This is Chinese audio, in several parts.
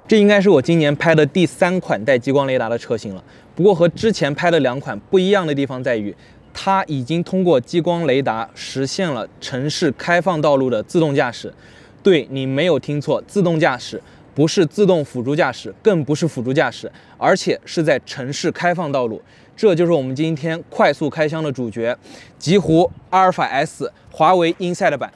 这应该是我今年拍的第3款带激光雷达的车型了。不过和之前拍的2款不一样的地方在于，它已经通过激光雷达实现了城市开放道路的自动驾驶。对，你没有听错，自动驾驶，不是自动辅助驾驶，更不是辅助驾驶，而且是在城市开放道路。这就是我们今天快速开箱的主角——极狐阿尔法 S 华为 Inside 版。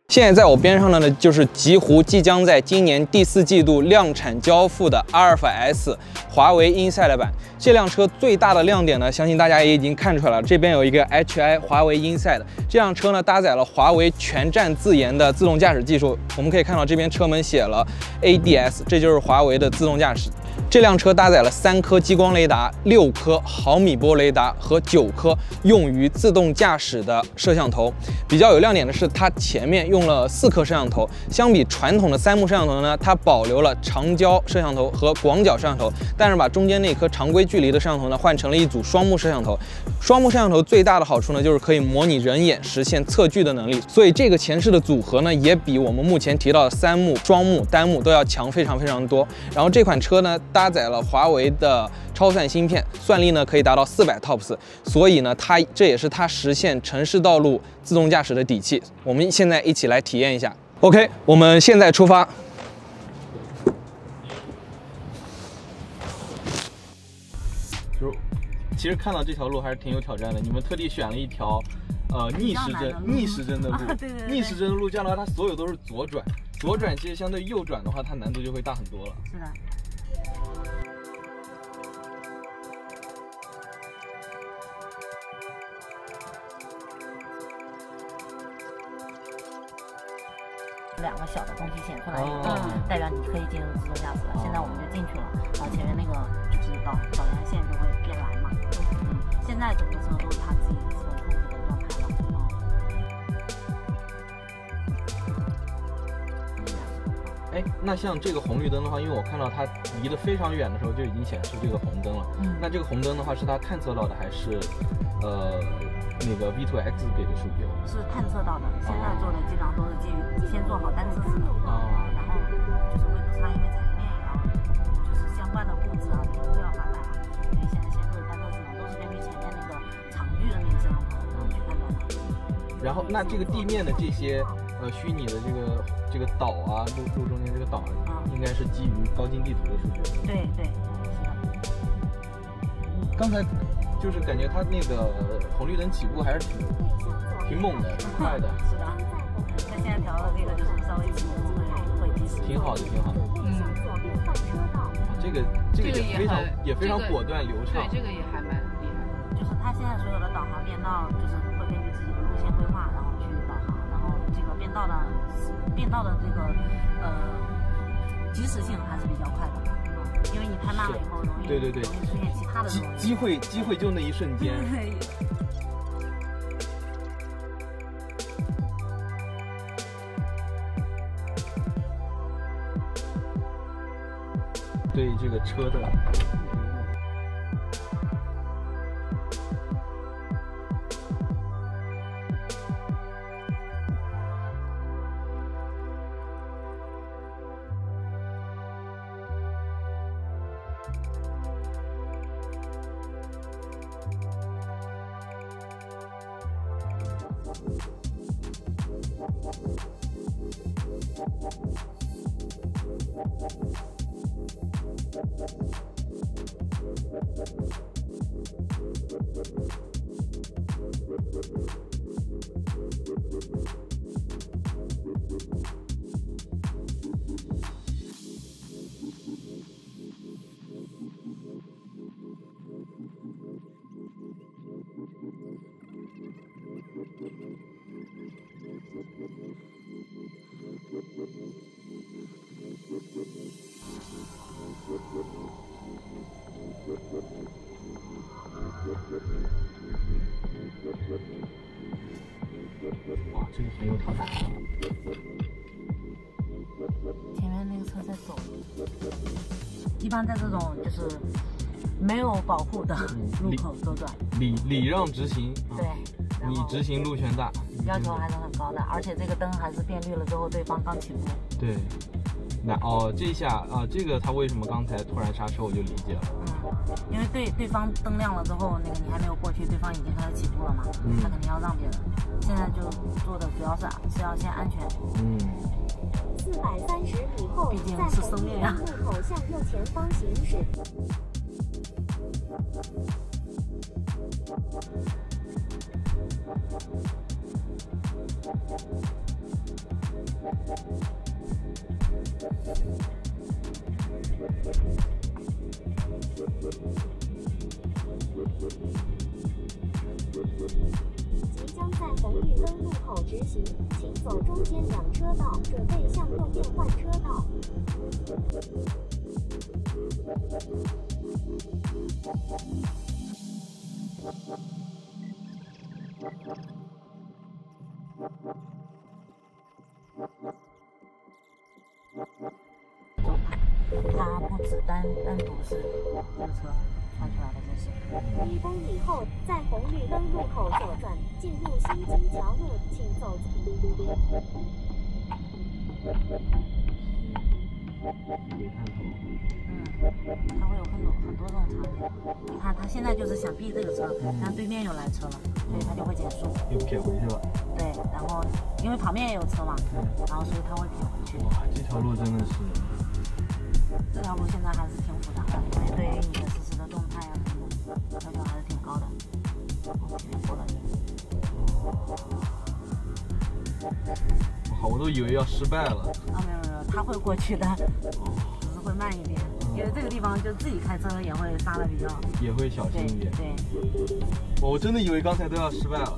现在在我边上的呢，就是极狐即将在今年第4季度量产交付的阿尔法 S 华为 Inside 版。这辆车最大的亮点呢，相信大家也已经看出来了，这边有一个 HI 华为 Inside。这辆车呢，搭载了华为全站自研的自动驾驶技术。我们可以看到这边车门写了 ADS， 这就是华为的自动驾驶。这辆车搭载了3颗激光雷达、6颗毫米波雷达和9颗用于自动驾驶的摄像头。比较有亮点的是，它前面用了4颗摄像头，相比传统的3幕摄像头呢，它保留了长焦摄像头和广角摄像头，但是把中间那颗常规距离的摄像头呢换成了一组双目摄像头。双目摄像头最大的好处呢，就是可以模拟人眼实现测距的能力，所以这个前视的组合呢，也比我们目前提到的3幕、双目、单目都要强非常多。然后这款车呢，搭载了华为的超算芯片，算力呢可以达到400 TOPS， 所以呢，这也是它实现城市道路自动驾驶的底气。我们现在一起来体验一下。OK， 我们现在出发。其实看到这条路还是挺有挑战的，你们特地选了一条逆时针的路，对，逆时针的路，这样的话它所有都是左转，左转其实相对右转的话，它难度就会大很多了。是的。2个小的东西显出来以后，代表你可以进入自动驾驶了。现在我们就进去了，然后前面那个就是导航线就会变蓝嘛。现在整个车都是它自己自动控制的状态了。哎，那像这个红绿灯的话，因为我看到它离得非常远的时候就已经显示这个红灯了。那这个红灯的话是它探测到的还是那个 V2X 给的数据？是探测到的，现在做的基本上都是基于先做好单测试的，然后就是微度差，因为产业链也要就是相关的物质啊都要发展嘛，所以现在先做单测试的，都是根据前面那个场域的那个摄像头去判断的。然后那这个地面的这些虚拟的这个岛啊，路中间这个岛应该是基于高精地图的数据。对，是的。刚才就是感觉它那个红绿灯起步还是挺猛的，挺快的。是的，它现在调的这个就是稍微起步会及时。挺好的。这个也非常果断流畅。对，这个也还蛮厉害。就是它现在所有的导航变道，就是会根据自己的路线规划，然后去导航，然后这个变道的这个及时性还是比较快的。因为你太慢了以后，容易出现其他的机会就那一瞬间。对这个车的。车在走，一般在这种就是没有保护的路口左转，礼让直行。对，你直行路权大，要求还是很高的，而且这个灯还是变绿了之后，对方刚起步。对，那这一下这个他为什么刚才突然刹车，我就理解了。因为对方灯亮了之后，那个你还没有过去，对方已经开始起步了嘛，他肯定要让别人。现在就做的主要是要先安全。430米后，毕竟是生命呀。路口向右前方行驶。即将在红绿灯路口直行，请走中间2车道，准备向右变换车道。它不止单独是这个车穿出来的这些。1公里后，在红绿灯路口左转，进入新金桥路，请走。它会有很多这种场景。你看，他现在就是想避这个车，但对面又来车了，所以他就会减速，又撇回去了。对，然后因为旁边也有车嘛，然后所以他会撇回去。哇，这条路真的是。这条路现在还是挺复杂的，因为对于你的实时的动态啊什么的要求还是挺高的。过了好，我都以为要失败了。没有，他会过去的，只是会慢一点，因为这个地方就自己开车也会刹的比较，也会小心一点。对，我真的以为刚才都要失败了。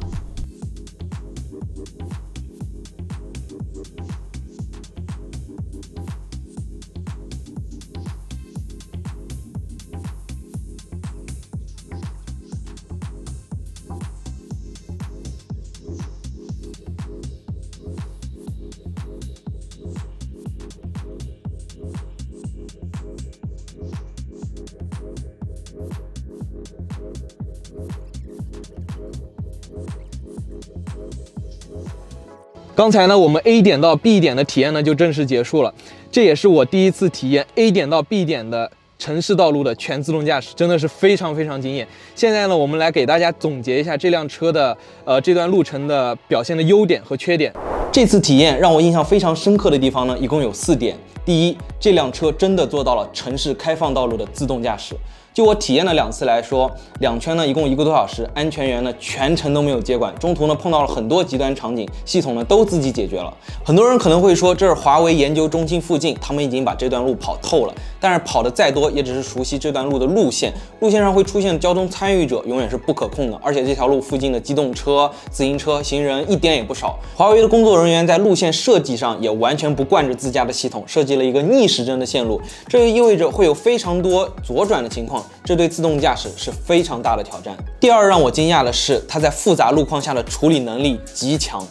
刚才呢，我们 A 点到 B 点的体验呢就正式结束了，这也是我第一次体验 A 点到 B 点的城市道路的全自动驾驶，真的是非常惊艳。现在呢，我们来给大家总结一下这辆车的这段路程的表现的优点和缺点。这次体验让我印象非常深刻的地方呢，一共有4点。第一，这辆车真的做到了城市开放道路的自动驾驶。就我体验了2次来说，2圈呢一共1个多小时，安全员呢全程都没有接管，中途呢碰到了很多极端场景，系统呢都自己解决了。很多人可能会说这是华为研究中心附近，他们已经把这段路跑透了，但是跑的再多也只是熟悉这段路的路线，路线上会出现的交通参与者永远是不可控的，而且这条路附近的机动车、自行车、行人一点也不少。华为的工作人员在路线设计上也完全不惯着自家的系统，设计了一个逆时针的线路，这就意味着会有非常多左转的情况，这对自动驾驶是非常大的挑战。第二，让我惊讶的是它在复杂路况下的处理能力极强。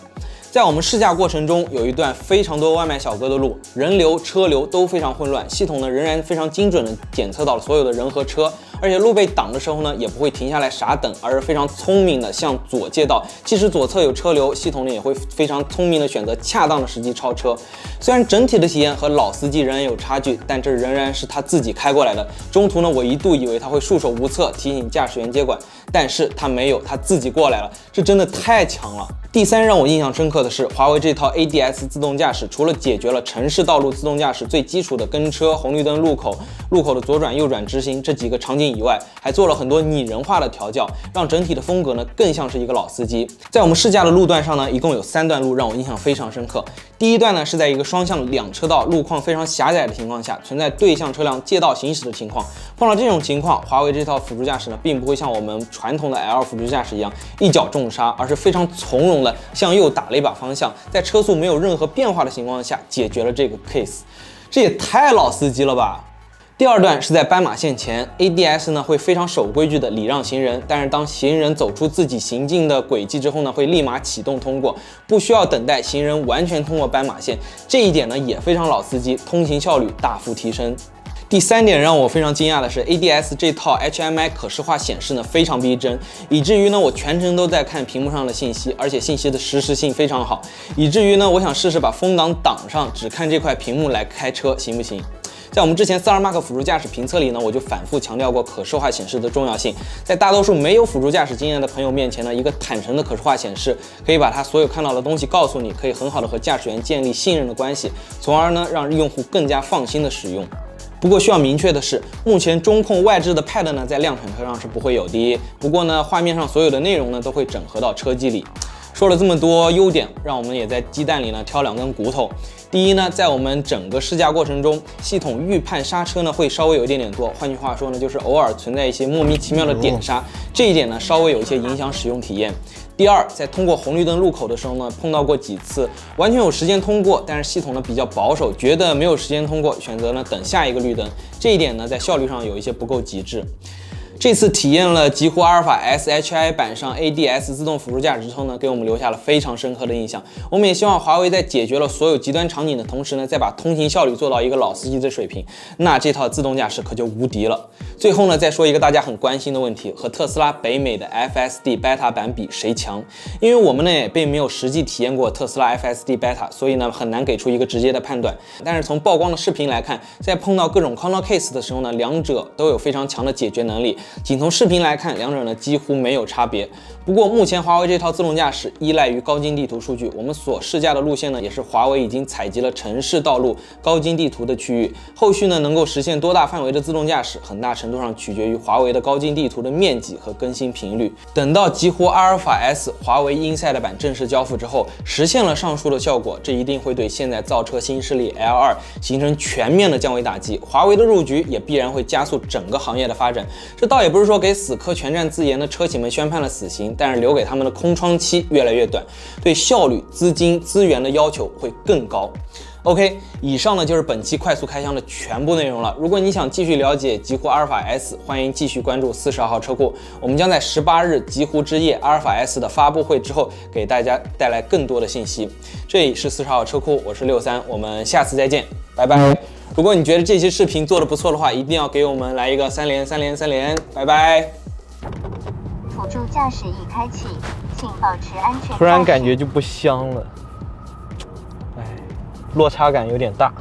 在我们试驾过程中，有一段非常多外卖小哥的路，人流、车流都非常混乱，系统呢仍然非常精准的检测到了所有的人和车，而且路被挡的时候呢，也不会停下来傻等，而是非常聪明的向左借道。即使左侧有车流，系统呢也会非常聪明的选择恰当的时机超车。虽然整体的体验和老司机仍然有差距，但这仍然是他自己开过来的。中途呢，我一度以为他会束手无策，提醒驾驶员接管，但是他没有，他自己过来了，这真的太强了。第三，让我印象深刻的是，华为这套 ADS 自动驾驶除了解决了城市道路自动驾驶最基础的跟车、红绿灯路口的左转、右转、直行这几个场景以外，还做了很多拟人化的调教，让整体的风格呢更像是一个老司机。在我们试驾的路段上呢，一共有3段路让我印象非常深刻。第一段呢是在一个双向2车道、路况非常狭窄的情况下，存在对向车辆借道行驶的情况。碰到这种情况，华为这套辅助驾驶呢，并不会像我们传统的 L 辅助驾驶一样一脚重刹，而是非常从容的向右打了一把方向，在车速没有任何变化的情况下解决了这个 case， 这也太老司机了吧！第二段是在斑马线前 ，ADS 呢会非常守规矩的礼让行人，但是当行人走出自己行进的轨迹之后呢，会立马启动通过，不需要等待行人完全通过斑马线。这一点呢也非常老司机，通行效率大幅提升。第3点让我非常惊讶的是 ，ADS 这套 HMI 可视化显示呢非常逼真，以至于呢我全程都在看屏幕上的信息，而且信息的实时性非常好，以至于呢我想试试把风挡挡上，只看这块屏幕来开车行不行？在我们之前42Mark 辅助驾驶评测里呢，我就反复强调过可视化显示的重要性。在大多数没有辅助驾驶经验的朋友面前呢，一个坦诚的可视化显示可以把他所有看到的东西告诉你，可以很好的和驾驶员建立信任的关系，从而呢让用户更加放心的使用。不过需要明确的是，目前中控外置的 Pad 呢在量产车上是不会有的。不过呢，画面上所有的内容呢都会整合到车机里。说了这么多优点，让我们也在鸡蛋里呢挑2根骨头。第一呢，在我们整个试驾过程中，系统预判刹车呢会稍微有一点点多，换句话说呢，就是偶尔存在一些莫名其妙的点刹，这一点呢稍微有一些影响使用体验。第二，在通过红绿灯路口的时候呢，碰到过几次完全有时间通过，但是系统呢比较保守，觉得没有时间通过，选择呢等下一个绿灯，这一点呢在效率上有一些不够极致。这次体验了极狐阿尔法 S HI 版上 ADS 自动辅助驾驶之后呢，给我们留下了非常深刻的印象。我们也希望华为在解决了所有极端场景的同时呢，再把通行效率做到一个老司机的水平，那这套自动驾驶可就无敌了。最后呢，再说一个大家很关心的问题，和特斯拉北美的 FSD Beta 版比谁强？因为我们呢也并没有实际体验过特斯拉 FSD Beta， 所以呢很难给出一个直接的判断。但是从曝光的视频来看，在碰到各种 corner case 的时候呢，两者都有非常强的解决能力。仅从视频来看，两者呢几乎没有差别。不过目前华为这套自动驾驶依赖于高精地图数据，我们所试驾的路线呢也是华为已经采集了城市道路高精地图的区域。后续呢能够实现多大范围的自动驾驶，很大程度上取决于华为的高精地图的面积和更新频率。等到极狐阿尔法 S 华为 Inside 版正式交付之后，实现了上述的效果，这一定会对现在造车新势力 L2 形成全面的降维打击。华为的入局也必然会加速整个行业的发展。这倒也不是说给死磕全站自研的车企们宣判了死刑，但是留给他们的空窗期越来越短，对效率、资金、资源的要求会更高。OK， 以上呢就是本期快速开箱的全部内容了。如果你想继续了解极狐阿尔法 S， 欢迎继续关注42号车库。我们将在18日极狐之夜阿尔法 S 的发布会之后，给大家带来更多的信息。这里是42号车库，我是63，我们下次再见，拜拜。如果你觉得这期视频做得不错的话，一定要给我们来一个3连3连3连，拜拜。辅助驾驶已开启，请保持安全。突然感觉就不香了，哎，落差感有点大。